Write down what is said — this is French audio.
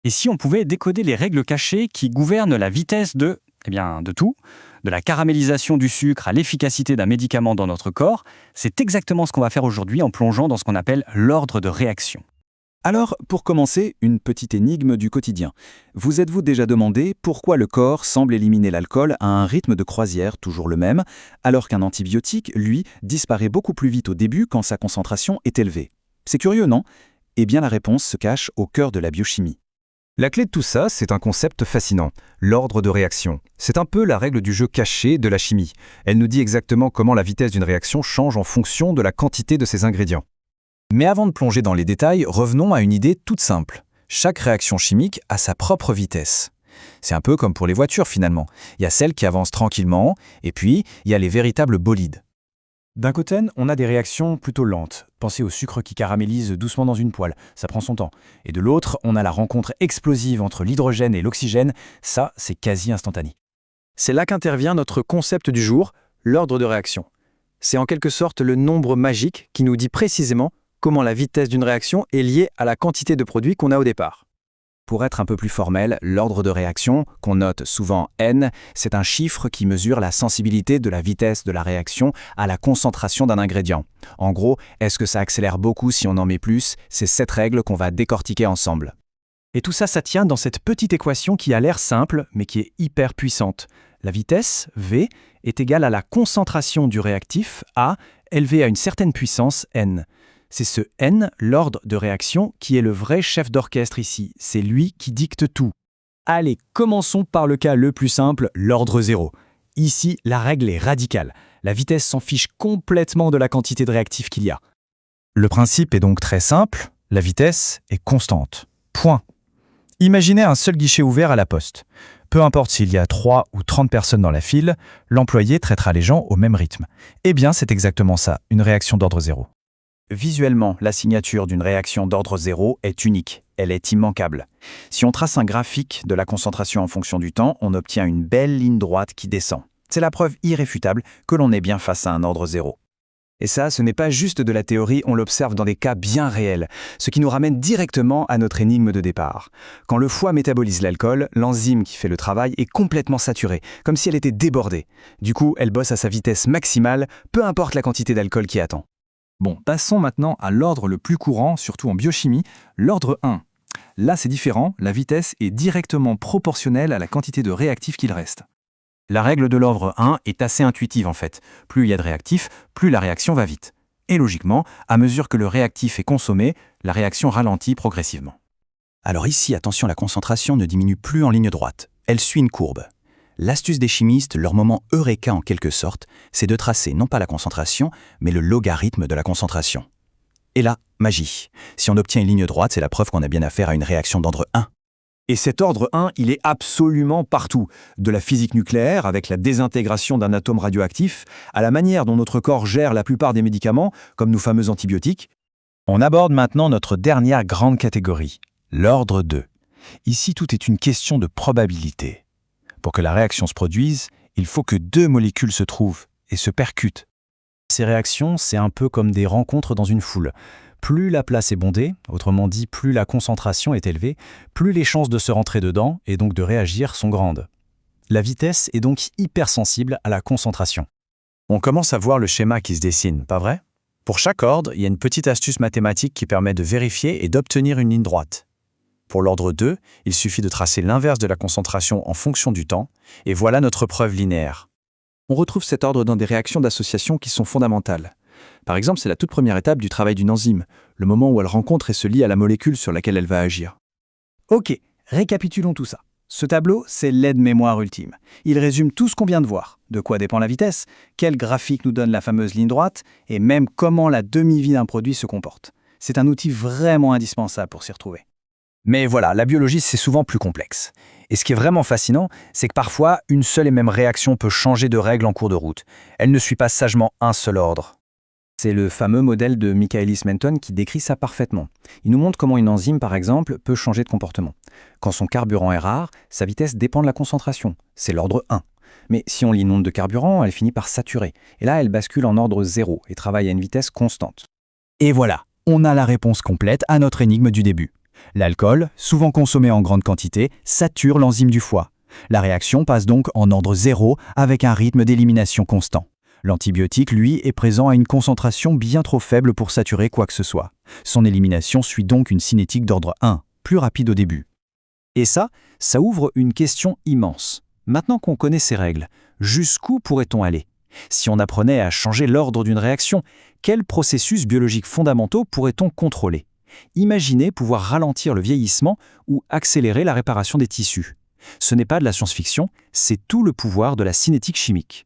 Et si on pouvait décoder les règles cachées qui gouvernent la vitesse de tout, de la caramélisation du sucre à l'efficacité d'un médicament dans notre corps, c'est exactement ce qu'on va faire aujourd'hui en plongeant dans ce qu'on appelle l'ordre de réaction. Alors, pour commencer, une petite énigme du quotidien. Vous êtes-vous déjà demandé pourquoi le corps semble éliminer l'alcool à un rythme de croisière toujours le même, alors qu'un antibiotique, lui, disparaît beaucoup plus vite au début quand sa concentration est élevée? C'est curieux, non? Eh bien, la réponse se cache au cœur de la biochimie. La clé de tout ça, c'est un concept fascinant, l'ordre de réaction. C'est un peu la règle du jeu caché de la chimie. Elle nous dit exactement comment la vitesse d'une réaction change en fonction de la quantité de ses ingrédients. Mais avant de plonger dans les détails, revenons à une idée toute simple. Chaque réaction chimique a sa propre vitesse. C'est un peu comme pour les voitures finalement. Il y a celles qui avancent tranquillement, et puis il y a les véritables bolides. D'un côté, on a des réactions plutôt lentes. Pensez au sucre qui caramélise doucement dans une poêle, ça prend son temps. Et de l'autre, on a la rencontre explosive entre l'hydrogène et l'oxygène, ça, c'est quasi instantané. C'est là qu'intervient notre concept du jour, l'ordre de réaction. C'est en quelque sorte le nombre magique qui nous dit précisément comment la vitesse d'une réaction est liée à la quantité de produit qu'on a au départ. Pour être un peu plus formel, l'ordre de réaction, qu'on note souvent N, c'est un chiffre qui mesure la sensibilité de la vitesse de la réaction à la concentration d'un ingrédient. En gros, est-ce que ça accélère beaucoup si on en met plus? C'est cette règle qu'on va décortiquer ensemble. Et tout ça, ça tient dans cette petite équation qui a l'air simple, mais qui est hyper puissante. La vitesse, V, est égale à la concentration du réactif, A, élevée à une certaine puissance, N. C'est ce N, l'ordre de réaction, qui est le vrai chef d'orchestre ici. C'est lui qui dicte tout. Allez, commençons par le cas le plus simple, l'ordre 0. Ici, la règle est radicale. La vitesse s'en fiche complètement de la quantité de réactif qu'il y a. Le principe est donc très simple, la vitesse est constante. Point. Imaginez un seul guichet ouvert à la poste. Peu importe s'il y a 3 ou 30 personnes dans la file, l'employé traitera les gens au même rythme. Eh bien, c'est exactement ça, une réaction d'ordre 0. Visuellement, la signature d'une réaction d'ordre 0 est unique, elle est immanquable. Si on trace un graphique de la concentration en fonction du temps, on obtient une belle ligne droite qui descend. C'est la preuve irréfutable que l'on est bien face à un ordre 0. Et ça, ce n'est pas juste de la théorie, on l'observe dans des cas bien réels, ce qui nous ramène directement à notre énigme de départ. Quand le foie métabolise l'alcool, l'enzyme qui fait le travail est complètement saturée, comme si elle était débordée. Du coup, elle bosse à sa vitesse maximale, peu importe la quantité d'alcool qui attend. Bon, passons maintenant à l'ordre le plus courant, surtout en biochimie, l'ordre 1. Là, c'est différent, la vitesse est directement proportionnelle à la quantité de réactifs qu'il reste. La règle de l'ordre 1 est assez intuitive en fait. Plus il y a de réactifs, plus la réaction va vite. Et logiquement, à mesure que le réactif est consommé, la réaction ralentit progressivement. Alors ici, attention, la concentration ne diminue plus en ligne droite. Elle suit une courbe. L'astuce des chimistes, leur moment eureka en quelque sorte, c'est de tracer non pas la concentration, mais le logarithme de la concentration. Et là, magie. Si on obtient une ligne droite, c'est la preuve qu'on a bien affaire à une réaction d'ordre 1. Et cet ordre 1, il est absolument partout. De la physique nucléaire, avec la désintégration d'un atome radioactif, à la manière dont notre corps gère la plupart des médicaments, comme nos fameux antibiotiques. On aborde maintenant notre dernière grande catégorie, l'ordre 2. Ici, tout est une question de probabilité. Pour que la réaction se produise, il faut que 2 molécules se trouvent et se percutent. Ces réactions, c'est un peu comme des rencontres dans une foule. Plus la place est bondée, autrement dit plus la concentration est élevée, plus les chances de se rentrer dedans et donc de réagir sont grandes. La vitesse est donc hypersensible à la concentration. On commence à voir le schéma qui se dessine, pas vrai? Pour chaque ordre, il y a une petite astuce mathématique qui permet de vérifier et d'obtenir une ligne droite. Pour l'ordre 2, il suffit de tracer l'inverse de la concentration en fonction du temps, et voilà notre preuve linéaire. On retrouve cet ordre dans des réactions d'association qui sont fondamentales. Par exemple, c'est la toute première étape du travail d'une enzyme, le moment où elle rencontre et se lie à la molécule sur laquelle elle va agir. Ok, récapitulons tout ça. Ce tableau, c'est l'aide-mémoire ultime. Il résume tout ce qu'on vient de voir. De quoi dépend la vitesse, quel graphique nous donne la fameuse ligne droite, et même comment la demi-vie d'un produit se comporte. C'est un outil vraiment indispensable pour s'y retrouver. Mais voilà, la biologie, c'est souvent plus complexe. Et ce qui est vraiment fascinant, c'est que parfois, une seule et même réaction peut changer de règle en cours de route. Elle ne suit pas sagement un seul ordre. C'est le fameux modèle de Michaelis-Menten qui décrit ça parfaitement. Il nous montre comment une enzyme, par exemple, peut changer de comportement. Quand son carburant est rare, sa vitesse dépend de la concentration. C'est l'ordre 1. Mais si on l'inonde de carburant, elle finit par saturer. Et là, elle bascule en ordre 0 et travaille à une vitesse constante. Et voilà, on a la réponse complète à notre énigme du début. L'alcool, souvent consommé en grande quantité, sature l'enzyme du foie. La réaction passe donc en ordre 0 avec un rythme d'élimination constant. L'antibiotique, lui, est présent à une concentration bien trop faible pour saturer quoi que ce soit. Son élimination suit donc une cinétique d'ordre 1, plus rapide au début. Et ça ouvre une question immense. Maintenant qu'on connaît ces règles, jusqu'où pourrait-on aller? Si on apprenait à changer l'ordre d'une réaction, quels processus biologiques fondamentaux pourrait-on contrôler? Imaginez pouvoir ralentir le vieillissement ou accélérer la réparation des tissus. Ce n'est pas de la science-fiction, c'est tout le pouvoir de la cinétique chimique.